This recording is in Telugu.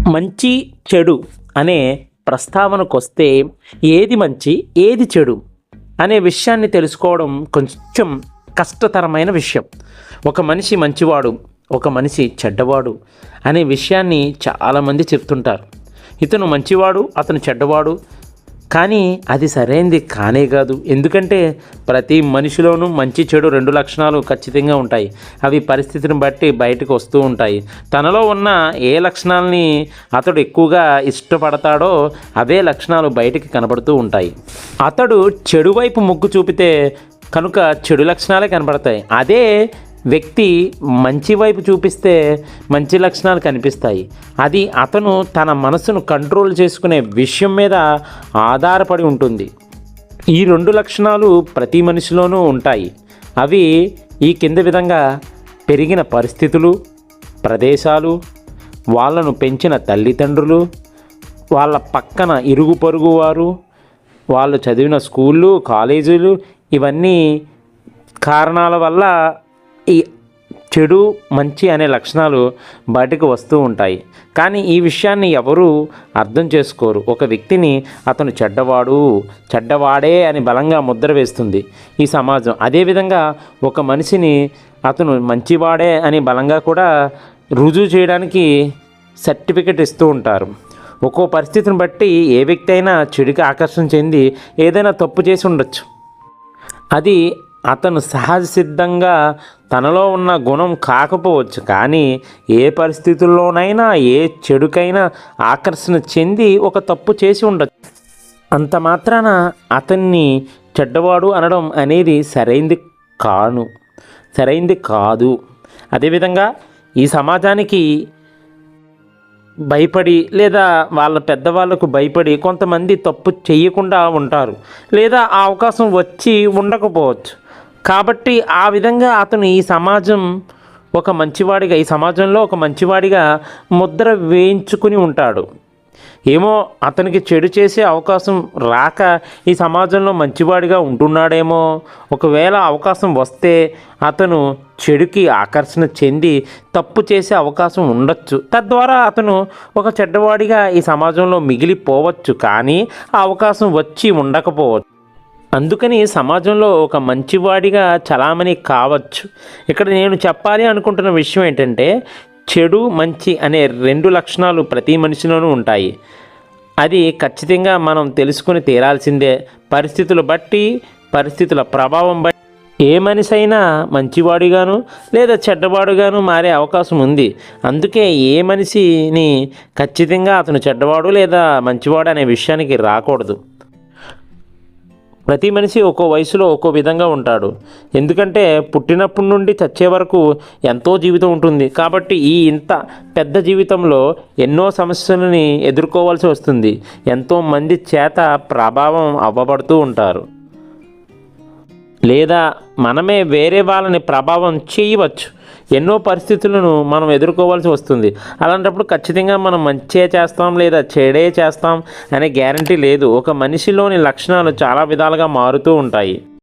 మంచి చెడు అనే ప్రస్తావనకొస్తే ఏది మంచి ఏది చెడు అనే విషయాన్ని తెలుసుకోవడం కొంచెం కష్టతరమైన విషయం. ఒక మనిషి మంచివాడు, ఒక మనిషి చెడ్డవాడు అనే విషయాన్ని చాలామంది చెప్తుంటారు. ఇతను మంచివాడు, అతను చెడ్డవాడు, కానీ అది సరైనది కానే కాదు. ఎందుకంటే ప్రతి మనిషిలోనూ మంచి చెడు రెండు లక్షణాలు ఖచ్చితంగా ఉంటాయి. అవి పరిస్థితిని బట్టి బయటకు వస్తూ ఉంటాయి. తనలో ఉన్న ఏ లక్షణాలని అతడు ఎక్కువగా ఇష్టపడతాడో అవే లక్షణాలు బయటికి కనబడుతూ ఉంటాయి. అతడు చెడు వైపు మొగ్గు చూపితే కనుక చెడు లక్షణాలే కనబడతాయి. అదే వ్యక్తి మంచి వైపు చూపిస్తే మంచి లక్షణాలు కనిపిస్తాయి. అది అతను తన మనసును కంట్రోల్ చేసుకునే విషయం మీద ఆధారపడి ఉంటుంది. ఈ రెండు లక్షణాలు ప్రతి మనిషిలోనూ ఉంటాయి. అవి ఈ కింద విధంగా: పెరిగిన పరిస్థితులు, ప్రదేశాలు, వాళ్ళను పెంచిన తల్లిదండ్రులు, వాళ్ళ పక్కన ఇరుగు పొరుగు వారు, వాళ్ళు చదివిన స్కూళ్ళు, కాలేజీలు, ఇవన్నీ కారణాల వల్ల ఈ చెడు మంచి అనే లక్షణాలు బయటకు వస్తూ ఉంటాయి. కానీ ఈ విషయాన్ని ఎవరూ అర్థం చేసుకోరు. ఒక వ్యక్తిని అతను చెడ్డవాడే అని బలంగా ముద్ర వేస్తుంది ఈ సమాజం. అదేవిధంగా ఒక మనిషిని అతను మంచివాడే అని బలంగా కూడా రుజువు చేయడానికి సర్టిఫికెట్ ఇస్తూ ఉంటారు. ఒక్కో పరిస్థితిని బట్టి ఏ వ్యక్తి అయినా చెడుకి ఆకర్షణ చెంది ఏదైనా తప్పు చేసి ఉండొచ్చు. అది అతను సహజ సిద్ధంగా తనలో ఉన్న గుణం కాకపోవచ్చు. కానీ ఏ పరిస్థితుల్లోనైనా ఏ చెడుకైనా ఆకర్షణ చెంది ఒక తప్పు చేసి ఉండొచ్చు. అంత మాత్రాన అతన్ని చెడ్డవాడు అనడం అనేది సరైంది కాదు. అదేవిధంగా ఈ సమాజానికి భయపడి లేదా వాళ్ళ పెద్దవాళ్ళకు భయపడి కొంతమంది తప్పు చేయకుండా ఉంటారు, లేదా ఆ అవకాశం వచ్చి ఉండకపోవచ్చు. కాబట్టి ఆ విధంగా అతను ఈ సమాజంలో ఒక మంచివాడిగా ముద్ర వేయించుకుని ఉంటాడు. ఏమో అతనికి చెడు చేసే అవకాశం రాక ఈ సమాజంలో మంచివాడిగా ఉంటున్నాడేమో. ఒకవేళ అవకాశం వస్తే అతను చెడుకి ఆకర్షణ చెంది తప్పు చేసే అవకాశం ఉండొచ్చు. తద్వారా అతను ఒక చెడ్డవాడిగా ఈ సమాజంలో మిగిలిపోవచ్చు. కానీ ఆ అవకాశం వచ్చి ఉండకపోవచ్చు. అందుకని సమాజంలో ఒక మంచివాడిగా చలామణి కావచ్చు. ఇక్కడ నేను చెప్పాలి అనుకుంటున్న విషయం ఏంటంటే, చెడు మంచి అనే రెండు లక్షణాలు ప్రతి మనిషిలోనూ ఉంటాయి. అది ఖచ్చితంగా మనం తెలుసుకుని తీరాల్సిందే. పరిస్థితుల ప్రభావం బట్టి ఏ మనిషి అయినా మంచివాడిగాను లేదా చెడ్డవాడుగాను మారే అవకాశం ఉంది. అందుకే ఏ మనిషిని ఖచ్చితంగా అతను చెడ్డవాడు లేదా మంచివాడు అనే విషయానికి రాకూడదు. ప్రతి మనిషి ఒక్కో వయసులో ఒక్కో విధంగా ఉంటాడు. ఎందుకంటే పుట్టినప్పటి నుండి చచ్చే వరకు ఎంతో జీవితం ఉంటుంది. కాబట్టి ఇంత పెద్ద జీవితంలో ఎన్నో సమస్యలని ఎదుర్కోవాల్సి వస్తుంది. ఎంతోమంది చేత ప్రభావం అవ్వబడుతూ ఉంటారు, లేదా మనమే వేరే వాళ్ళని ప్రభావం చేయవచ్చు. ఎన్నో పరిస్థితులను మనం ఎదుర్కోవాల్సి వస్తుంది. అలాంటప్పుడు ఖచ్చితంగా మనం మంచే చేస్తాం లేదా చెడే చేస్తాం అనే గ్యారంటీ లేదు. ఒక మనిషిలోని లక్షణాలు చాలా విధాలుగా మారుతూ ఉంటాయి.